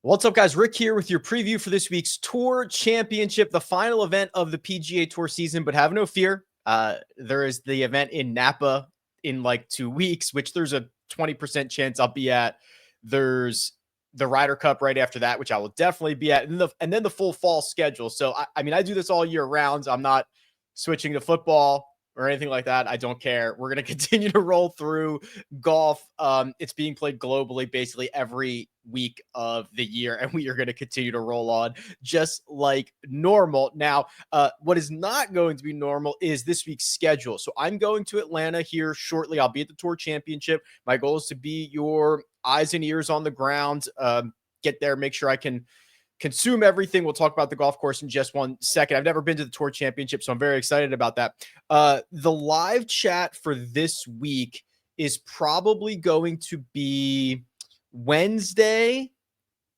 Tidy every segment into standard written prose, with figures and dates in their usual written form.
What's up, guys? Rick here with your preview for this week's Tour Championship, the final event of the PGA Tour season. But have no fear, there is the event in Napa in like 2 weeks, which there's a 20% chance I'll be at. There's the Ryder Cup right after that, which I will definitely be at, and then the full fall schedule. So I mean, I do this all year round. I'm not switching to football or anything like that. I don't care. We're going to continue to roll through golf. It's being played globally basically every week of the year, and we are going to continue to roll on just like normal. Now, what is not going to be normal is this week's schedule. So I'm going to Atlanta here shortly. I'll be at the Tour Championship. My goal is to be your eyes and ears on the ground. Get there, make sure I can consume everything. We'll talk about the golf course in just 1 second. I've never been to the Tour Championship, so I'm very excited about that. The live chat for this week is probably going to be Wednesday,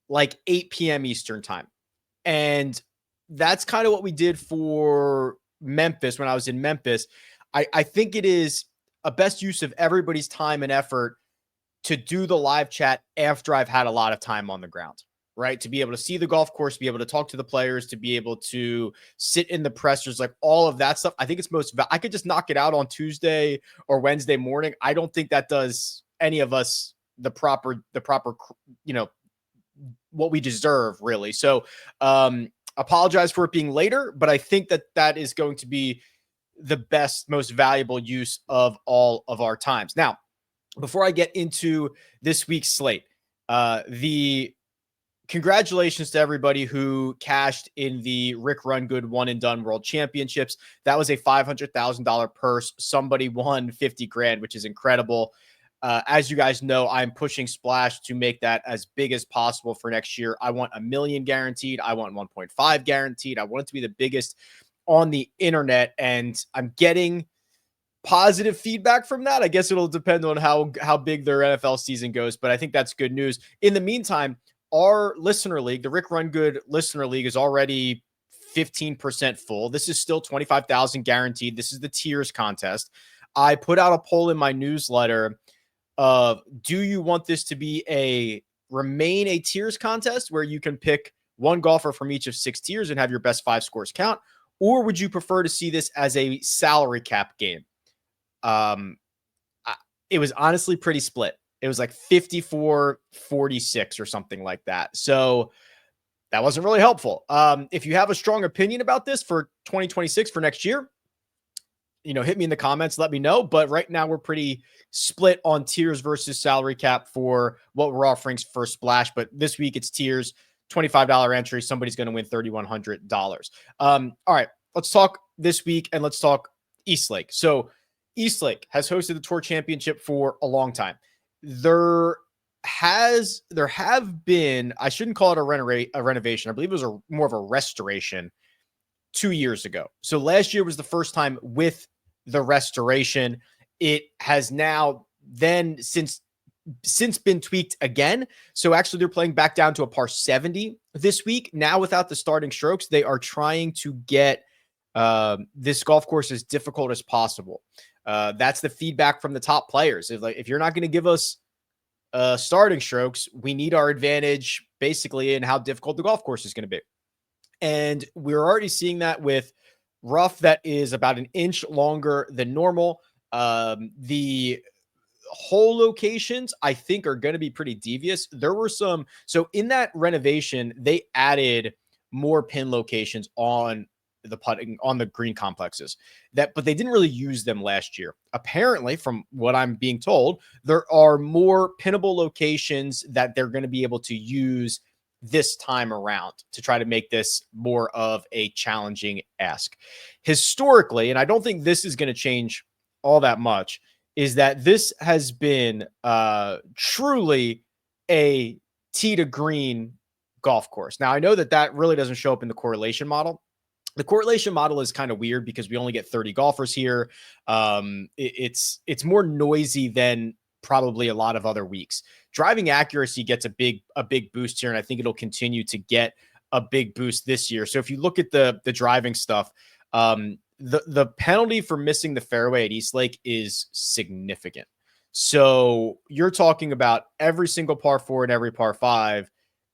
like 8 p.m. Eastern time. And that's kind of what we did for Memphis when I was in Memphis. I think it is a best use of everybody's time and effort to do the live chat after I've had a lot of time on the ground. Right? To be able to see the golf course, to be able to talk to the players, to be able to sit in the pressers, like all of that stuff. I think it's I could just knock it out on Tuesday or Wednesday morning. I don't think that does any of us the proper, what we deserve, really. So apologize for it being later, but I think that is going to be the best, most valuable use of all of our times. Now, before I get into this week's slate, congratulations to everybody who cashed in the RickRunGood One and Done World Championships. That was a $500,000 purse. Somebody won 50 grand, which is incredible. As you guys know, I'm pushing Splash to make that as big as possible for next year. I want $1 million guaranteed. I want 1.5 guaranteed. I want it to be the biggest on the internet, and I'm getting positive feedback from that. I guess it'll depend on how big their NFL season goes, but I think that's good news. In the meantime, our listener league, the RickRunGood listener league, is already 15% full. This is still 25,000 guaranteed. This is the tiers contest. I put out a poll in my newsletter of, do you want this to remain a tiers contest where you can pick one golfer from each of 6 tiers and have your best 5 scores count? Or would you prefer to see this as a salary cap game? It was honestly pretty split. It was like 54-46 or something like that. So that wasn't really helpful. If you have a strong opinion about this for 2026, for next year, hit me in the comments, let me know. But right now we're pretty split on tiers versus salary cap for what we're offering for Splash. But this week it's tiers, $25 entry. Somebody's going to win $3,100. All right, let's talk this week and let's talk Eastlake. So Eastlake has hosted the Tour Championship for a long time. There have been, I shouldn't call it a renovation. I believe it was more of a restoration 2 years ago. So last year was the first time with the restoration. It has now then since been tweaked again. So actually they're playing back down to a par 70 this week. Now without the starting strokes, they are trying to get this golf course as difficult as possible. That's the feedback from the top players. If you're not going to give us starting strokes, we need our advantage basically in how difficult the golf course is going to be. And we're already seeing that with rough that is about an inch longer than normal. The hole locations, I think, are going to be pretty devious. There were so in that renovation, they added more pin locations on the putting on the green complexes but they didn't really use them last year. Apparently, from what I'm being told, there are more pinnable locations that they're going to be able to use this time around to try to make this more of a challenging ask. Historically, and I don't think this is going to change all that much, is that this has been truly a tee to green golf course. Now, I know that really doesn't show up in the correlation model. The correlation model is kind of weird because we only get 30 golfers here. It's more noisy than probably a lot of other weeks. Driving accuracy gets a big boost here, and I think it'll continue to get a big boost this year. So if you look at the driving stuff, the penalty for missing the fairway at Eastlake is significant. So you're talking about every single par 4 and every par 5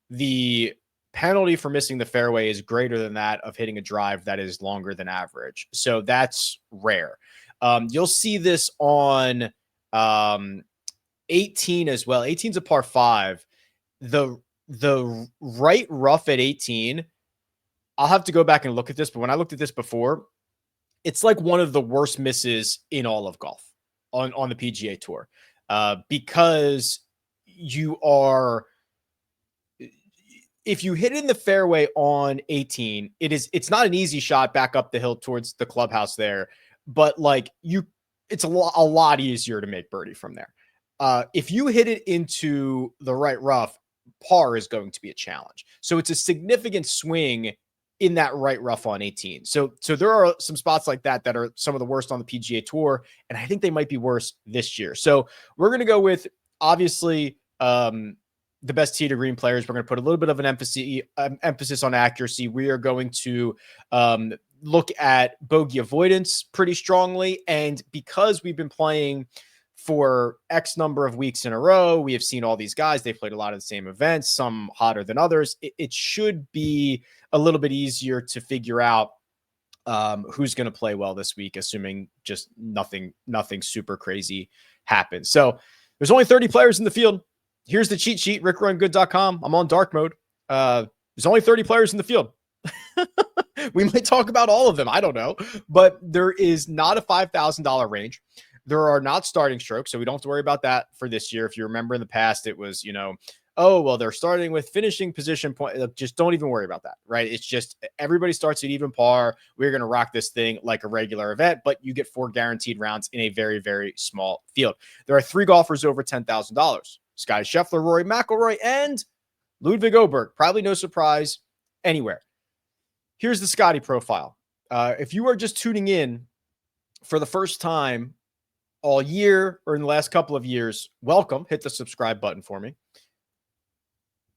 the penalty for missing the fairway is greater than that of hitting a drive that is longer than average. So that's rare. You'll see this on 18 as well. 18 is a par 5. The right rough at 18, I'll have to go back and look at this, but when I looked at this before, it's like one of the worst misses in all of golf on the PGA Tour, because you are, if you hit in the fairway on 18, it's not an easy shot back up the hill towards the clubhouse there, but like it's a lot easier to make birdie from there. If you hit it into the right rough, par is going to be a challenge. So it's a significant swing in that right rough on 18. So there are some spots like that that are some of the worst on the PGA Tour, and I think they might be worse this year. So we're going to go with, obviously, the best tee to green players. We're going to put a little bit of an emphasis on accuracy. We are going to look at bogey avoidance pretty strongly, and because we've been playing for X number of weeks in a row, we have seen all these guys. They've played a lot of the same events, some hotter than others. It should be a little bit easier to figure out who's going to play well this week, assuming just nothing super crazy happens. So there's only 30 players in the field. Here's the cheat sheet, RickRunGood.com. I'm on dark mode. There's only 30 players in the field. We might talk about all of them. I don't know. But there is not a $5,000 range. There are not starting strokes, so we don't have to worry about that for this year. If you remember in the past, it was, oh, well, they're starting with finishing position point. Just don't even worry about that, right? It's just everybody starts at even par. We're going to rock this thing like a regular event, but you get 4 guaranteed rounds in a very, very small field. There are 3 golfers over $10,000. Scotty Scheffler, Rory McIlroy, and Ludwig Oberg. Probably no surprise anywhere. Here's the Scotty profile. If you are just tuning in for the first time all year or in the last couple of years, welcome. Hit the subscribe button for me.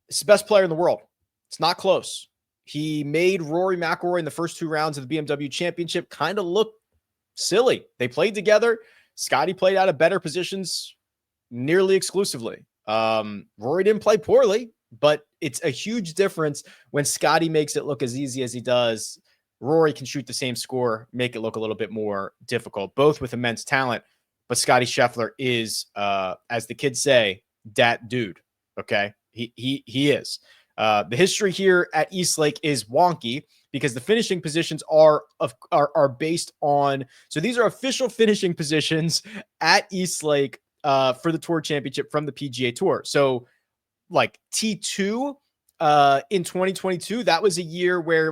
It's the best player in the world. It's not close. He made Rory McIlroy in the first 2 rounds of the BMW Championship kind of look silly. They played together. Scotty played out of better positions nearly exclusively. Rory didn't play poorly, but it's a huge difference when Scotty makes it look as easy as he does. Rory can shoot the same score, make it look a little bit more difficult, both with immense talent. But Scotty Scheffler is, as the kids say, dat dude. Okay, he is. The history here at Eastlake is wonky because the finishing positions are based on. So these are official finishing positions at Eastlake for the Tour Championship from the PGA Tour. So, like T2 in 2022, that was a year where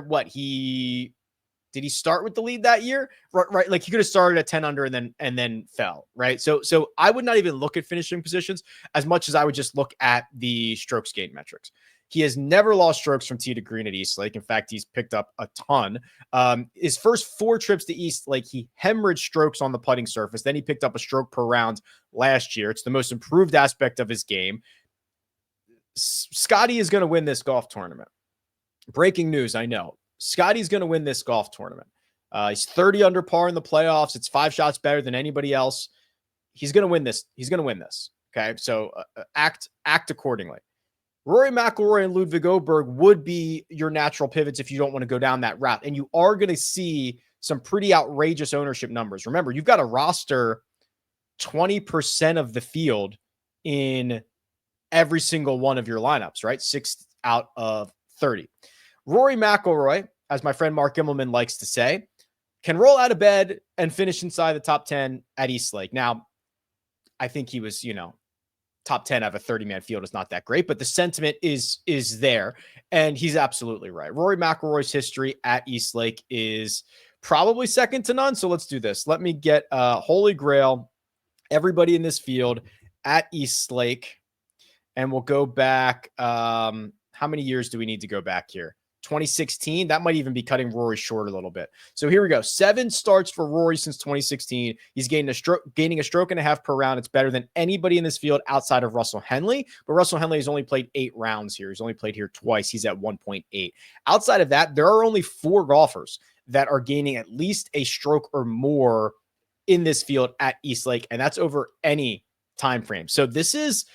did he start with the lead that year? Right. Like he could have started at 10 under and then fell. Right. So I would not even look at finishing positions as much as I would just look at the strokes gained metrics. He has never lost strokes from tee to green at Eastlake. In fact, he's picked up a ton. His first 4 trips to Eastlake, he hemorrhaged strokes on the putting surface. Then he picked up a stroke per round last year. It's the most improved aspect of his game. Scotty is going to win this golf tournament. Breaking news, I know. Scotty's going to win this golf tournament. He's 30 under par in the playoffs. It's 5 shots better than anybody else. He's going to win this. He's going to win this. Okay, so act accordingly. Rory McIlroy and Ludwig Oberg would be your natural pivots if you don't want to go down that route. And you are going to see some pretty outrageous ownership numbers. Remember, you've got to roster 20% of the field in every single one of your lineups, right? 6 out of 30. Rory McIlroy, as my friend Mark Immelman likes to say, can roll out of bed and finish inside the top 10 at Eastlake. Now, I think he was, top 10 out of a 30-man field is not that great, but the sentiment is there, and he's absolutely right. Rory McIlroy's history at Eastlake is probably second to none, so let's do this. Let me get Holy Grail, everybody in this field at Eastlake, and we'll go back. How many years do we need to go back here? 2016. That might even be cutting Rory short a little bit. So here we go. 7 starts for Rory since 2016. He's gaining a stroke and a half per round. It's better than anybody in this field outside of Russell Henley. But Russell Henley has only played 8 rounds here. He's only played here twice. He's at 1.8. Outside of that, there are only 4 golfers that are gaining at least a stroke or more in this field at Eastlake, and that's over any time frame. So this is,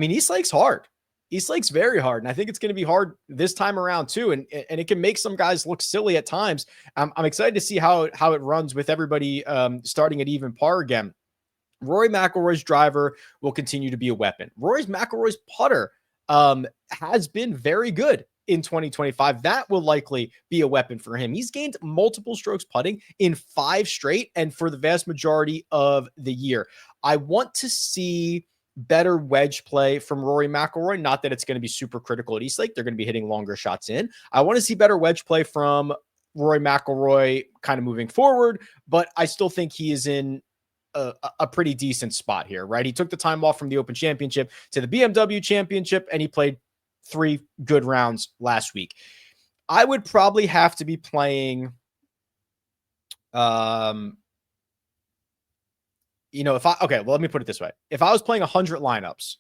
Eastlake's hard. Eastlake's very hard, and I think it's going to be hard this time around too. And it can make some guys look silly at times. I'm excited to see how it runs with everybody starting at even par again. Rory McIlroy's driver will continue to be a weapon. McIlroy's putter has been very good in 2025. That will likely be a weapon for him. He's gained multiple strokes putting in 5 straight and for the vast majority of the year. I want to see better wedge play from Rory McIlroy. Not that it's going to be super critical at Eastlake. They're going to be hitting longer shots in. I want to see better wedge play from Rory McIlroy kind of moving forward, but I still think he is in a pretty decent spot here, right? He took the time off from the Open Championship to the BMW Championship, and he played 3 good rounds last week. I would probably have to be playing, let me put it this way. If I was playing 100 lineups,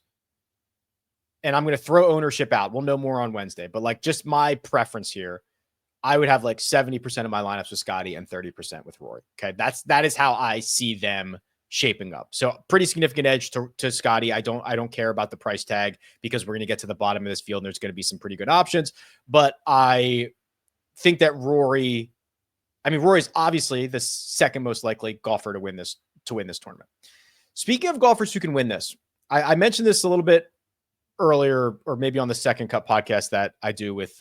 and I'm going to throw ownership out, we'll know more on Wednesday, but like just my preference here, I would have like 70% of my lineups with Scotty and 30% with Rory. Okay. That is how I see them shaping up. So pretty significant edge to Scotty. I don't care about the price tag because we're going to get to the bottom of this field and there's going to be some pretty good options, but I think that Rory's obviously the second most likely golfer to win this tournament. Speaking of golfers who can win this, I mentioned this a little bit earlier, or maybe on the Second Cut podcast that I do with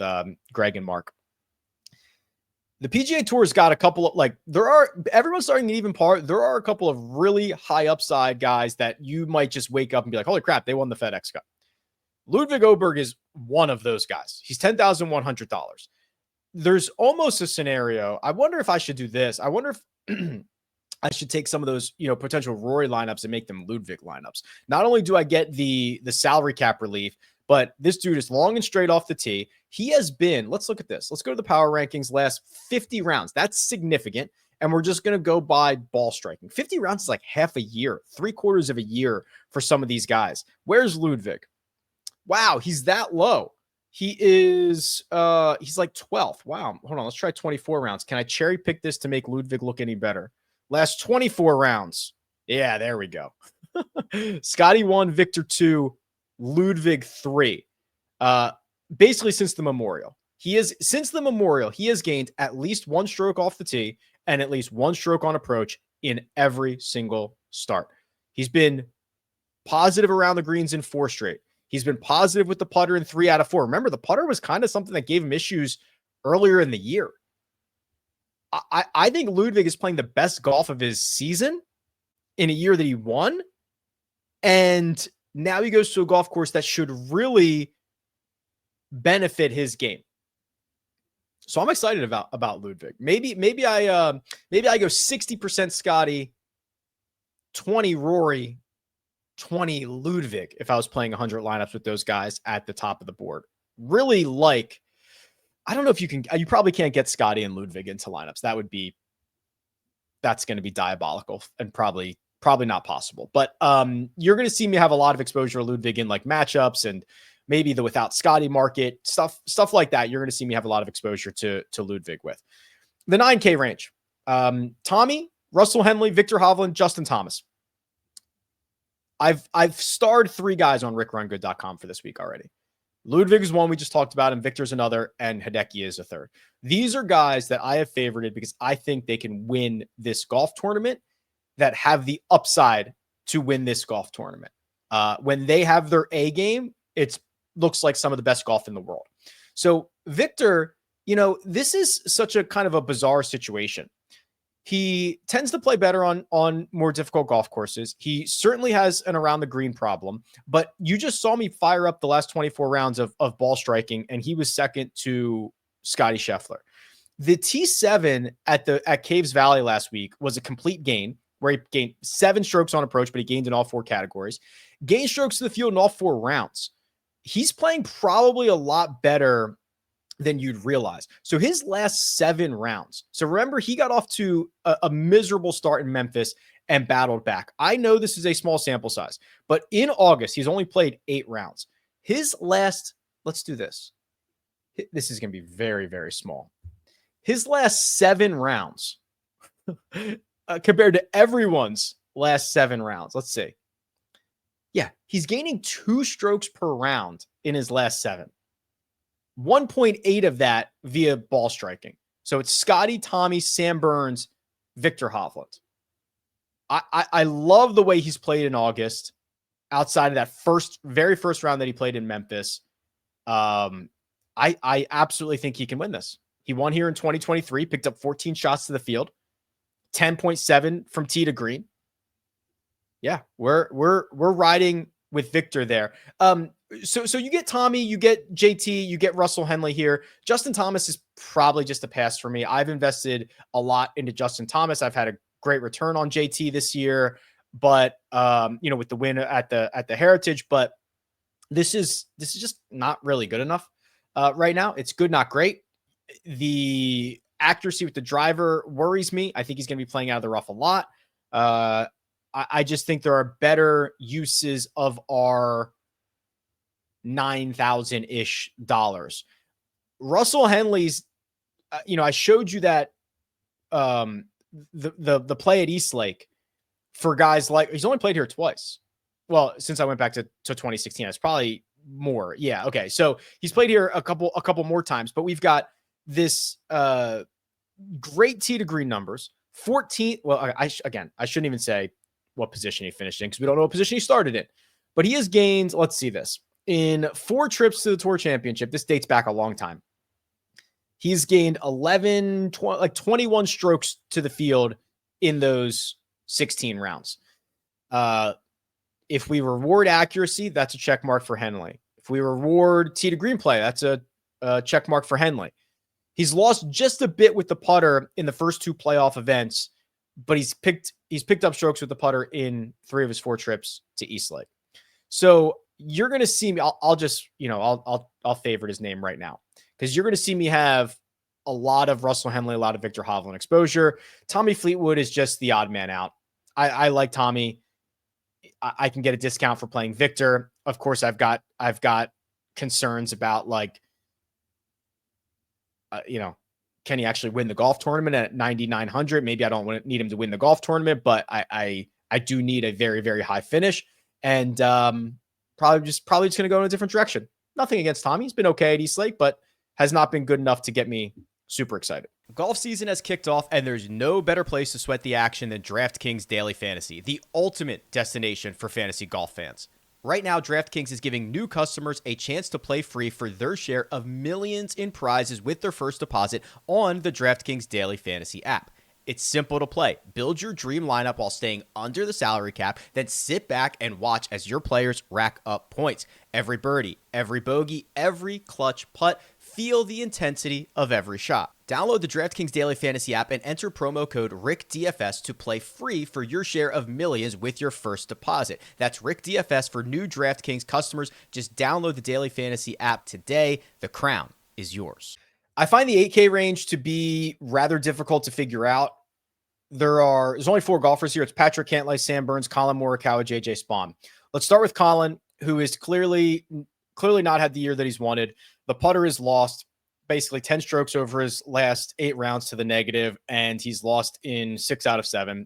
Greg and Mark. The PGA Tour's got a couple of everyone's starting at even par. There are a couple of really high upside guys that you might just wake up and be like, holy crap, they won the FedEx Cup. Ludwig Oberg is one of those guys. He's $10,100. There's almost a scenario. I wonder if I should do this. I wonder if I should take some of those, potential Rory lineups and make them Ludwig lineups. Not only do I get the salary cap relief, but this dude is long and straight off the tee. He has been, let's look at this. Let's go to the power rankings last 50 rounds. That's significant. And we're just going to go by ball striking. 50 rounds is like half a year, 3/4 of a year for some of these guys. Where's Ludwig? Wow, he's that low. He is, he's like 12th. Wow. Hold on. Let's try 24 rounds. Can I cherry pick this to make Ludwig look any better? Last 24 rounds. Yeah, there we go. Scotty 1, Victor 2, Ludwig 3. Basically since the Memorial. He has gained at least 1 stroke off the tee and at least 1 stroke on approach in every single start. He's been positive around the greens in 4 straight. He's been positive with the putter in 3 out of 4. Remember, the putter was kind of something that gave him issues earlier in the year. I think Ludwig is playing the best golf of his season in a year that he won. And now he goes to a golf course that should really benefit his game. So I'm excited about Ludwig. Maybe I go 60% Scotty, 20 Rory, 20 Ludwig if I was playing 100 lineups with those guys at the top of the board. Really I don't know if you probably can't get Scotty and Ludwig into lineups. That's going to be diabolical and probably not possible. But you're going to see me have a lot of exposure to Ludwig in like matchups and maybe the without Scotty market, stuff like that. You're going to see me have a lot of exposure to Ludwig with. The 9K range. Tommy, Russell Henley, Victor Hovland, Justin Thomas. I've starred 3 guys on RickRunGood.com for this week already. Ludwig is one we just talked about, and Victor's another, and Hideki is a third. These are guys that I have favorited because I think they can win this golf tournament, that have the upside to win this golf tournament. When they have their A game, it looks like some of the best golf in the world. So Victor, this is such a kind of a bizarre situation. He tends to play better on more difficult golf courses. He certainly has an around the green problem, but you just saw me fire up the last 24 rounds of ball striking, and he was second to Scotty Scheffler. The T7 at Caves Valley last week was a complete gain where he gained 7 strokes on approach, but he gained in all 4 categories. Gained strokes to the field in all 4 rounds. He's playing probably a lot better than you'd realize. So his last 7 rounds. So remember, he got off to a miserable start in Memphis and battled back. I know this is a small sample size, but in August, he's only played 8 rounds. His last, let's do this. This is going to be very, very small. His last 7 rounds compared to everyone's last 7 rounds. Let's see. Yeah, he's gaining 2 strokes per round in his last 7. 1.8 of that via ball striking. So it's Scotty, Tommy, Sam Burns, Victor Hovland. I love the way he's played in August outside of that very first round that he played in Memphis. I absolutely think he can win this. He won here in 2023, picked up 14 shots to the field, 10.7 from tee to green. Yeah, we're riding with Victor there. So you get Tommy, you get JT, you get Russell Henley here. Justin Thomas is probably just a pass for me. I've invested a lot into Justin Thomas. I've had a great return on JT this year, but with the win at the Heritage, but this is just not really good enough right now. It's good, not great. The accuracy with the driver worries me. I think he's going to be playing out of the rough a lot. I just think there are better uses of our $9,000-ish dollars. Russell Henley's, I showed you that the play at Eastlake for guys like, he's only played here twice. Well, since I went back to 2016, it's probably more. Yeah. Okay. So he's played here a couple more times, but we've got this great tee to green numbers. 14. Well, I shouldn't even say what position he finished in because we don't know what position he started in. But he has gained, let's see this, in 4 trips to the Tour Championship. This dates back a long time. He's gained 21 strokes to the field in those 16 rounds. If we reward accuracy, that's a check mark for Henley. If we reward tee to green play, that's a check mark for Henley. He's lost just a bit with the putter in the first 2 playoff events, but he's picked up strokes with the putter in 3 of his 4 trips to Eastlake. So you're going to see me. I'll favorite his name right now because you're going to see me have a lot of Russell Henley, a lot of Victor Hovland exposure. Tommy Fleetwood is just the odd man out. I like Tommy. I can get a discount for playing Victor. Of course, I've got concerns about can he actually win the golf tournament at 9,900? Maybe I don't need him to win the golf tournament, but I do need a very, very high finish, and probably just going to go in a different direction. Nothing against Tommy. He's been okay at Eastlake, but has not been good enough to get me super excited. Golf season has kicked off, and there's no better place to sweat the action than DraftKings Daily Fantasy, the ultimate destination for fantasy golf fans. Right now, DraftKings is giving new customers a chance to play free for their share of millions in prizes with their first deposit on the DraftKings Daily Fantasy app. It's simple to play. Build your dream lineup while staying under the salary cap, then sit back and watch as your players rack up points. Every birdie, every bogey, every clutch putt, feel the intensity of every shot. Download the DraftKings Daily Fantasy app and enter promo code RickDFS to play free for your share of millions with your first deposit. That's RickDFS for new DraftKings customers. Just download the Daily Fantasy app today. The crown is yours. I find the 8K range to be rather difficult to figure out. There's only 4 golfers here. It's Patrick Cantlay, Sam Burns, Colin Morikawa, JJ Spawn. Let's start with Colin, who is clearly not had the year that he's wanted. The putter is lost basically 10 strokes over his last 8 rounds to the negative, and he's lost in 6 out of 7.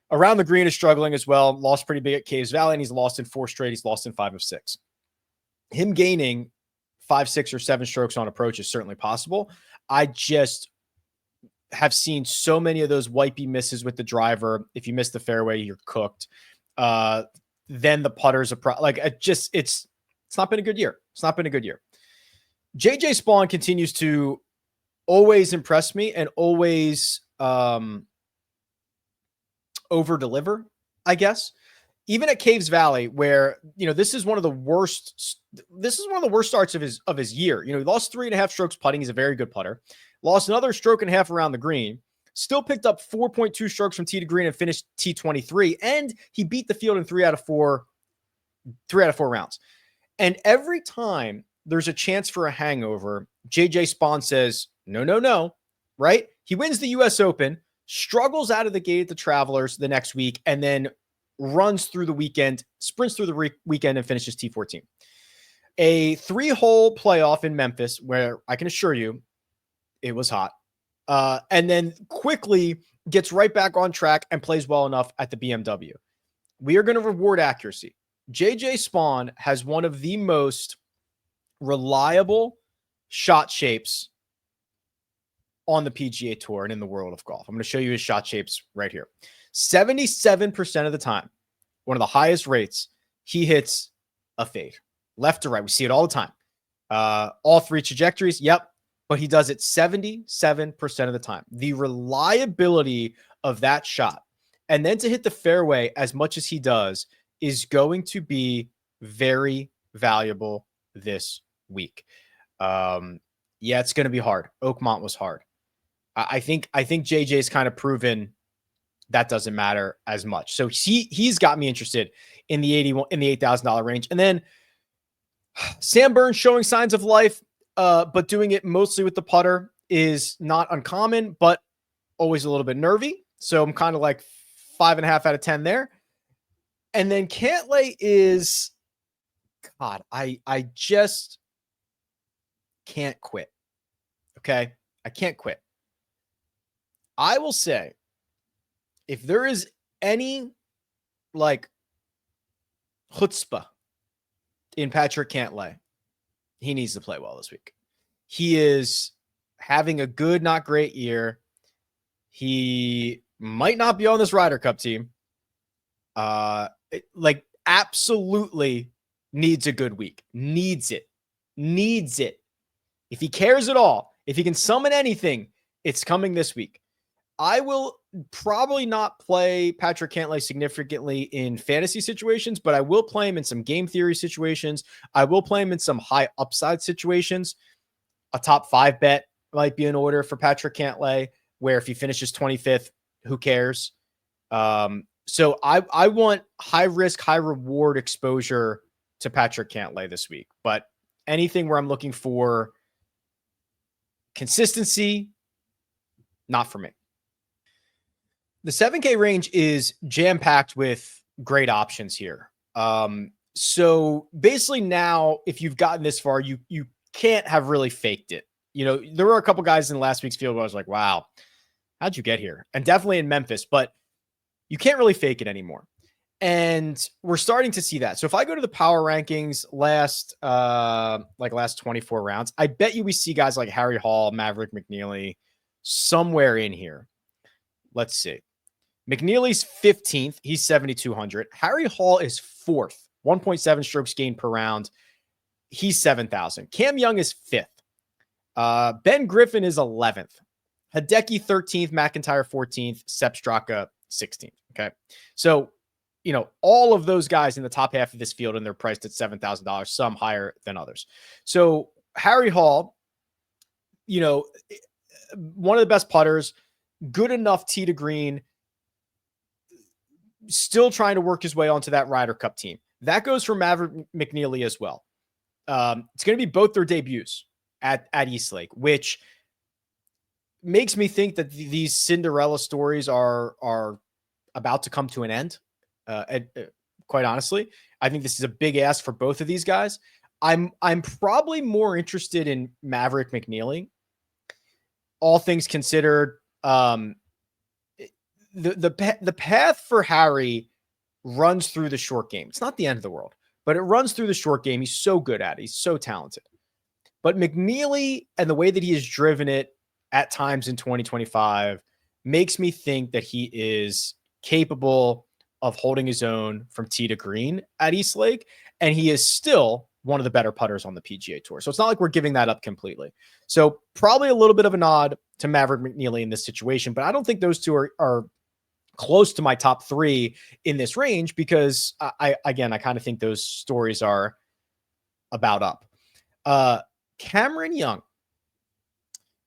Around the green is struggling as well. Lost pretty big at Caves Valley, and he's lost in 4 straight. He's lost in 5 of 6. Him gaining 5, 6, or 7 strokes on approach is certainly possible. I just have seen so many of those wipey misses with the driver. If you miss the fairway, you're cooked. Then the putter's it's not been a good year. It's not been a good year. JJ Spawn continues to always impress me and always over deliver, I guess. Even at Caves Valley, where this is one of the worst starts of his year. He lost 3.5 strokes putting. He's a very good putter. Lost another stroke and a half around the green. Still picked up 4.2 strokes from tee to green and finished T23. And he beat the field in 3 out of 4 rounds. And every time there's a chance for a hangover, JJ Spawn says, no, right? He wins the US Open, struggles out of the gate at the Travelers the next week, and then runs through the weekend, sprints through the weekend, and finishes T14. A 3-hole playoff in Memphis, where I can assure you it was hot, and then quickly gets right back on track and plays well enough at the BMW. We are going to reward accuracy. JJ Spawn has one of the most reliable shot shapes on the PGA Tour and in the world of golf. I'm going to show you his shot shapes right here. 77% of the time, one of the highest rates, he hits a fade, left to right. We see it all the time. All three trajectories, yep, but he does it 77% of the time. The reliability of that shot, and then to hit the fairway as much as he does, is going to be very valuable this week. Yeah, it's going to be hard. Oakmont was hard. I think JJ's kind of proven that doesn't matter as much. So he's got me interested in the $8,000 range. And then Sam Burns showing signs of life, but doing it mostly with the putter is not uncommon, but always a little bit nervy. So I'm kind of like 5.5 out of 10 there. And then Cantlay is, God, I just can't quit. Okay. I can't quit. I will say, if there is any like chutzpah in Patrick Cantlay, he needs to play well this week. He is having a good, not great year. He might not be on this Ryder Cup team. Like absolutely needs a good week. Needs it. If he cares at all, if he can summon anything, it's coming this week. I will probably not play Patrick Cantlay significantly in fantasy situations, but I will play him in some game theory situations. I will play him in some high upside situations. A top 5 bet might be in order for Patrick Cantlay, where if he finishes 25th, who cares? So I want high risk, high reward exposure to Patrick Cantlay this week, but anything where I'm looking for consistency, not for me. The 7K range is jam-packed with great options here. So basically now, if you've gotten this far, you can't have really faked it. You know, there were a couple guys in last week's field where I was like, wow, how'd you get here? And definitely in Memphis, but you can't really fake it anymore. And we're starting to see that. So if I go to the power rankings last 24 rounds, I bet you we see guys like Harry Hall, Maverick McNeely somewhere in here. Let's see. McNeely's 15th. He's 7,200. Harry Hall is 4th, 1.7 strokes gained per round. He's 7,000. Cam Young is 5th. Ben Griffin is 11th. Hideki 13th. McIntyre 14th. Sepp Straka 16th. Okay. So, you know, all of those guys in the top half of this field, and they're priced at $7,000, some higher than others. So Harry Hall, you know, one of the best putters, good enough tee to green, still trying to work his way onto that Ryder Cup team. That goes for Maverick McNeely as well. It's going to be both their debuts at Eastlake, which makes me think that these Cinderella stories are about to come to an end. Quite honestly, I think this is a big ask for both of these guys. I'm probably more interested in Maverick McNeely. All things considered, the path for Harry runs through the short game. It's not the end of the world, but it runs through the short game. He's so good at it. He's so talented. But McNeely and the way that he has driven it at times in 2025 makes me think that he is capable of holding his own from tee to green at Eastlake. And he is still one of the better putters on the PGA Tour. So it's not like we're giving that up completely. So probably a little bit of a nod to Maverick McNeely in this situation, but I don't think those two are close to my top 3 in this range, because I kind of think those stories are about up. Cameron Young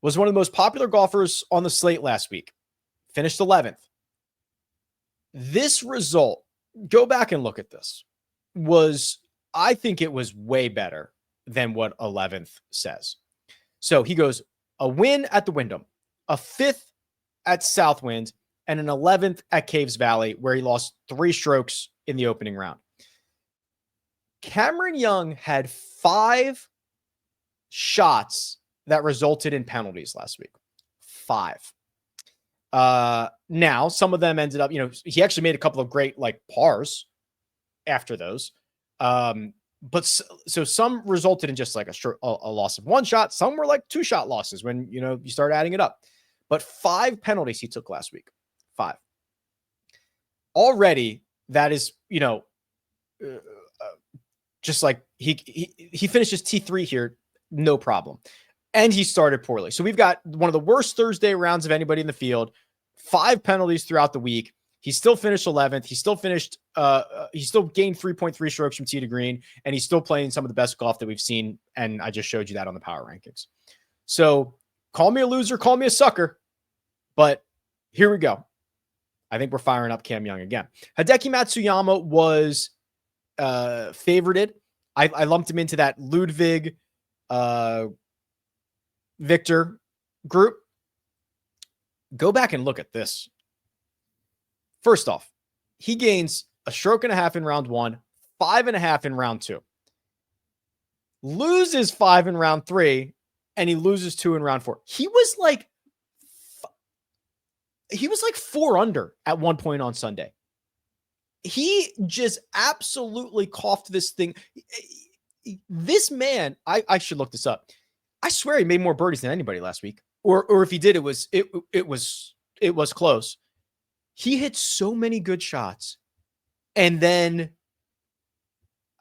was one of the most popular golfers on the slate last week, finished 11th. This result, go back and look at this, I think it was way better than what 11th says. So he goes a win at the Wyndham, a 5th at Southwind, and an 11th at Caves Valley, where he lost 3 strokes in the opening round. Cameron Young had 5 shots that resulted in penalties last week. 5. Now, some of them ended up, he actually made a couple of great pars after those. But so some resulted in just like a loss of one shot. Some were like 2-shot losses when, you start adding it up. But 5 penalties he took last week. 5. Already, that is, just like he finishes T3 here, no problem. And he started poorly. So we've got one of the worst Thursday rounds of anybody in the field. 5 penalties throughout the week. He still finished 11th. He still gained 3.3 strokes from tee to green, and he's still playing some of the best golf that we've seen. And I just showed you that on the power rankings. So call me a loser, call me a sucker, but here we go. I think we're firing up Cam Young again. Hideki Matsuyama was favorited. I lumped him into that Ludwig Victor group. Go back and look at this. First off, he gains a stroke and a half in round 1, 5.5 in round 2. Loses 5 in round 3, and he loses 2 in round 4. He was like 4 under at one point on Sunday. He just absolutely coughed this thing. This man, I should look this up. I swear he made more birdies than anybody last week. Or if he did, it was close. He hit so many good shots. And then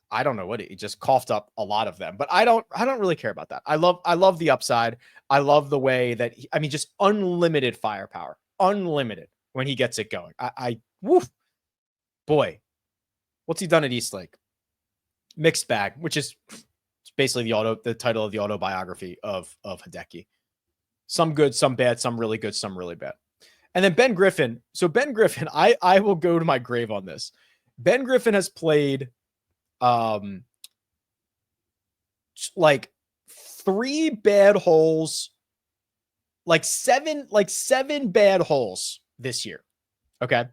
I don't know what he just coughed up a lot of them, but I don't really care about that. I love the upside. I love the way that just unlimited firepower, unlimited when he gets it going. Woof, boy, what's he done at Eastlake? Mixed bag, which is basically the title of the autobiography of Hideki. Some good, some bad, some really good, some really bad. And then Ben Griffin. So Ben Griffin, I will go to my grave on this. Ben Griffin has played like 3 bad holes, like seven bad holes this year. Okay.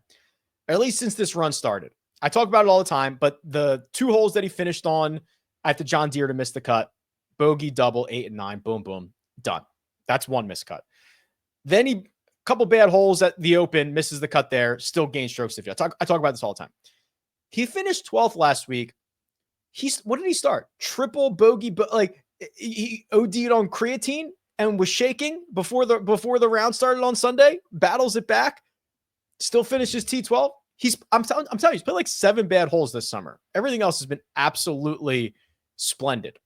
Or at least since this run started. I talk about it all the time, but the 2 holes that he finished on at the John Deere to miss the cut, bogey, double, 8 and 9, boom, boom, done. That's 1 miscut. Then he couple bad holes at the Open, misses the cut there, still gains strokes. I talk about this all the time. He finished 12th last week. What did he start? Triple bogey, but like he OD'd on creatine and was shaking before the round started on Sunday. Battles it back, still finishes T12. I'm telling you, he's played like 7 bad holes this summer. Everything else has been absolutely splendid.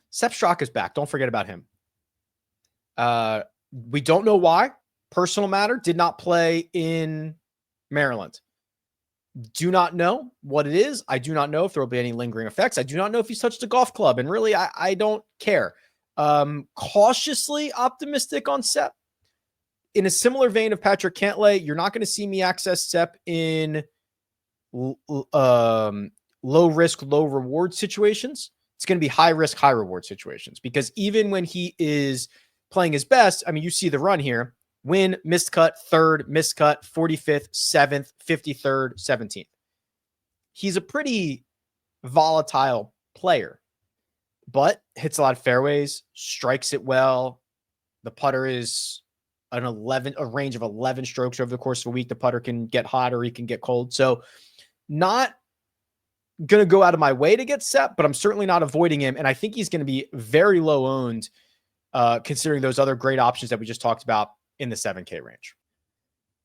Sepp Straka is back. Don't forget about him. We don't know why. Personal matter. Did not play in Maryland. Do not know what it is. I do not know if there will be any lingering effects. I do not know if he's touched a golf club. And really, I don't care. Cautiously optimistic on Sepp. In a similar vein of Patrick Cantlay, you're not going to see me access Sepp in low risk, low reward situations. It's going to be high risk, high reward situations, because even when he is playing his best, you see the run here: win, missed cut, 3rd, missed cut, 45th, 7th, 53rd, 17th. He's a pretty volatile player, but hits a lot of fairways, strikes it well. The putter is a range of 11 strokes over the course of a week. The putter can get hot or he can get cold. So not going to go out of my way to get Sepp, but I'm certainly not avoiding him. And I think he's going to be very low owned, considering those other great options that we just talked about in the 7K range.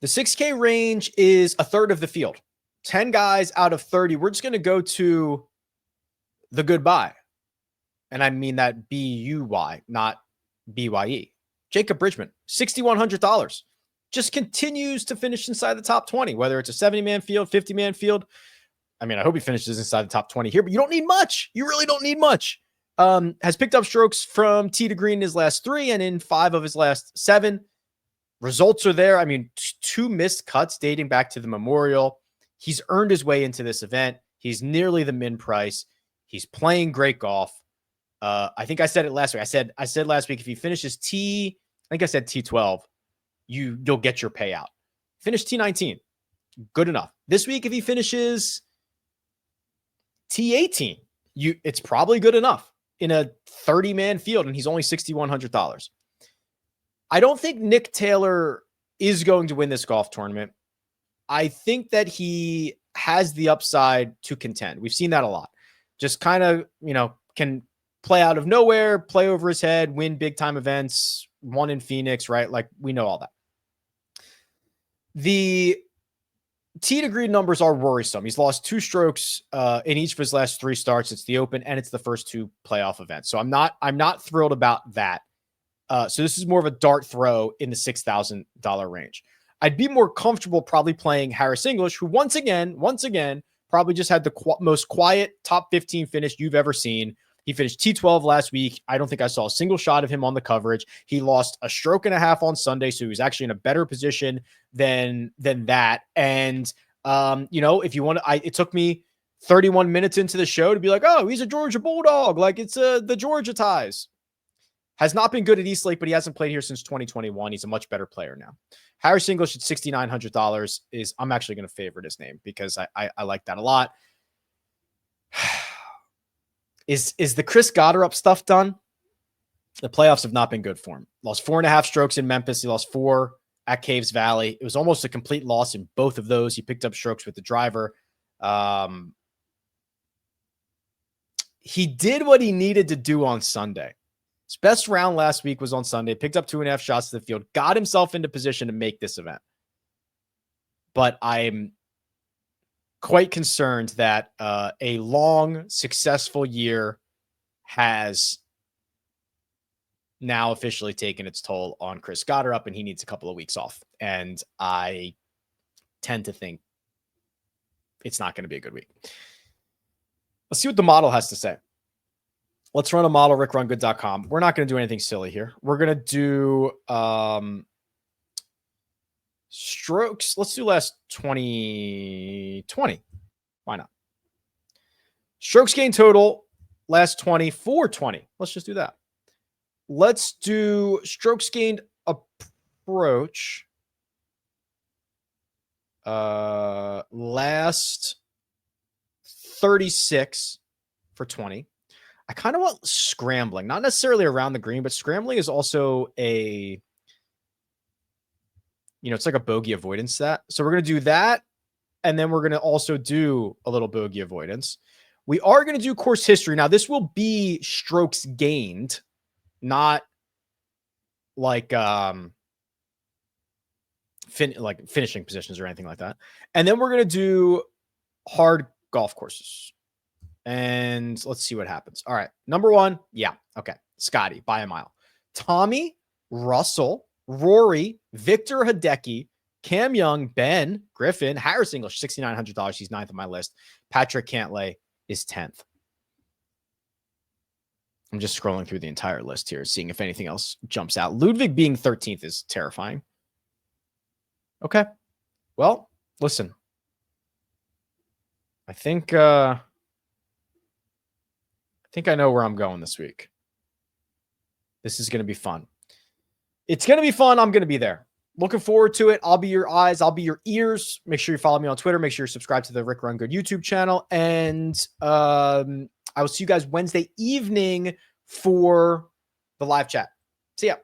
The 6K range is a third of the field. 10 guys out of 30. We're just going to go to the goodbye. And I mean that B-U-Y, not B-Y-E. Jacob Bridgman, $6,100. Just continues to finish inside the top 20, whether it's a 70-man field, 50-man field. I hope he finishes inside the top 20 here, but you don't need much. You really don't need much. Has picked up strokes from tee to green in his last 3 and in 5 of his last 7. Results are there. 2 missed cuts dating back to the Memorial. He's earned his way into this event. He's nearly the min price. He's playing great golf. I think I said it last week. I said last week, if he finishes T12, you'll get your payout. Finish T19. Good enough. This week, if he finishes T18, it's probably good enough in a 30-man field, and he's only $6,100. I don't think Nick Taylor is going to win this golf tournament. I think that he has the upside to contend. We've seen that a lot. Just kind of, can play out of nowhere, play over his head, win big time events, won in Phoenix, right? Like we know all that. The tee to green numbers are worrisome. He's lost 2 strokes in each of his last 3 starts. It's the Open and it's the first 2 playoff events. So I'm not thrilled about that. So this is more of a dart throw in the $6,000 range. I'd be more comfortable probably playing Harris English, who once again, probably just had the most quiet top 15 finish you've ever seen. He finished T12 last week. I don't think I saw a single shot of him on the coverage. He lost a stroke and a half on Sunday, so he was actually in a better position than that. And if you want to, it took me 31 minutes into the show to be like, oh, he's a Georgia Bulldog, like it's the Georgia ties. Has not been good at East Lake, but he hasn't played here since 2021. He's a much better player now. Harris English at $6,900 I'm actually going to favorite his name because I like that a lot. Is the Chris Gotterup stuff done? The playoffs have not been good for him. Lost 4.5 strokes in Memphis. He lost 4 at Caves Valley. It was almost a complete loss in both of those. He picked up strokes with the driver. He did what he needed to do on Sunday. His best round last week was on Sunday. Picked up 2.5 shots to the field. Got himself into position to make this event. But I'm quite concerned that a long, successful year has now officially taken its toll on Chris Gotterup, and he needs a couple of weeks off. And I tend to think it's not going to be a good week. Let's see what the model has to say. Let's run a model, RickRunGood.com. We're not going to do anything silly here. We're going to do strokes. Let's do last 2020. Why not? Strokes gained total, last 20, 420. Let's just do that. Let's do strokes gained approach. Last 36 for 20. I kind of want scrambling, not necessarily around the green, but scrambling is also it's like a bogey avoidance stat. So we're going to do that. And then we're going to also do a little bogey avoidance. We are going to do course history. Now this will be strokes gained, not like, finishing positions or anything like that. And then we're going to do hard golf courses. And let's see what happens. All right. Number 1. Yeah. Okay. Scotty by a mile. Tommy, Russell, Rory, Victor Hideki, Cam Young, Ben, Griffin, Harris English, $6,900. He's 9th on my list. Patrick Cantlay is 10th. I'm just scrolling through the entire list here, seeing if anything else jumps out. Ludwig being 13th is terrifying. Okay. Well, listen. I think I know where I'm going this week. This is going to be fun. It's going to be fun. I'm going to be there. Looking forward to it. I'll be your eyes. I'll be your ears. Make sure you follow me on Twitter. Make sure you're subscribed to the Rick Run Good YouTube channel. And I will see you guys Wednesday evening for the live chat. See ya.